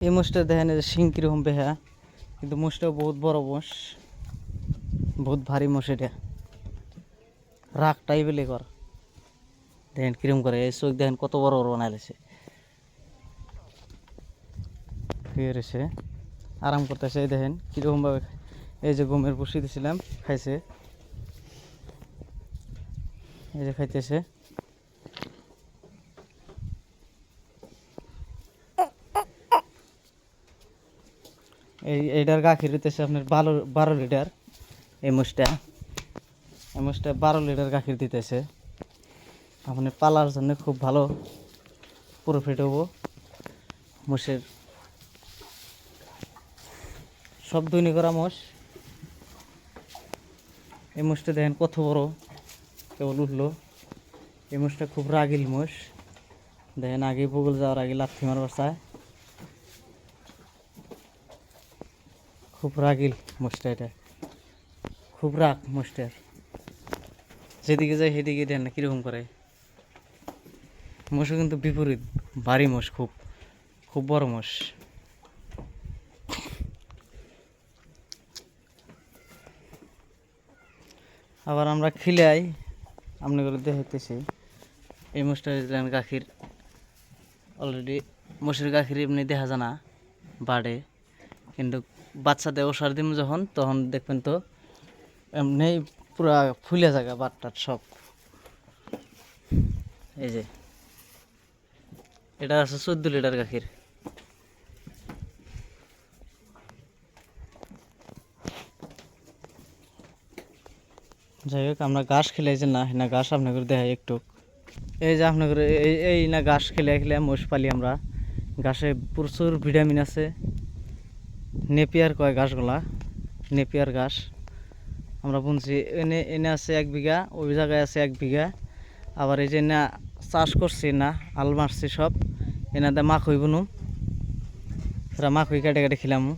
এই মোষটা দেখেন শিং কিরকম বেহা, কিন্তু মোষটাও বহুত বড় মোষ, বহুত ভারী মোষ। এটা রাগটাই বেলে কর, দেখেন কিরকম করে। এই চোখ দেখেন কত বড় বড় বানাই লেছে। শুয়ে রয়েছে, আরাম করতেছে। এই দেখেন কিরকম ভাবে, এই যে গমের বসি দিয়েছিলাম খাইছে, এই যে খাইতেছে। এইটার গাখির দিতেছে আপনার 12 লিটার। এই মোষটা 12 লিটার গাখির দিতেছে। আপনি পালার জন্য খুব ভালো প্রফিট হবো মোষের। সব দুইনি করা মোষ। এই মোষটা দেখেন কত বড়, কেবল উঠলো। এই মোষটা খুব রাগিল মোষ, দেখেন আগে বগল যাওয়ার আগে লাথি মারবার চায়। খুব রাগিল মোষটা, এটা খুব রাগ মোষটার। যেদিকে যায় সেদিকে দেন না কিরকম করে। মোষও কিন্তু বিপরীত, ভারী মোষ, খুব খুব বড় মোষ। আবার আমরা খিলাই আপনাগুলো দেখাইতেছি। এই মোষটা গাখির অলরেডি, মোষের গাখির এমনি দেখা যায় না বাড়ে, কিন্তু বাচ্চাদের ওষার দিম যখন, তখন দেখবেন তো এমনি পুরা ফুলে জায়গা বাটটার সব। এই যে এটা আছে 14 লিটার গাখির। যাই হোক, আমরা ঘাস খেলাইছি না, না ঘাস আপনাকে দেখাই একটু। এই যে আপনাকে এই না ঘাস খেলে খেলে মোষ পালি আমরা। ঘাসে প্রচুর ভিটামিন আছে। নেপিয়ার কয় ঘাসগুলা, নেপিয়ার ঘাস আমরা বুনছি। এনে এনে আছে 1 বিঘা, ওই জায়গায় আছে 1 বিঘা। আবার এই যে না চাষ করছি, না আল মারছি সব, এনাতে মাখই বুনু, মাখই কেটে কেটে খিলামু।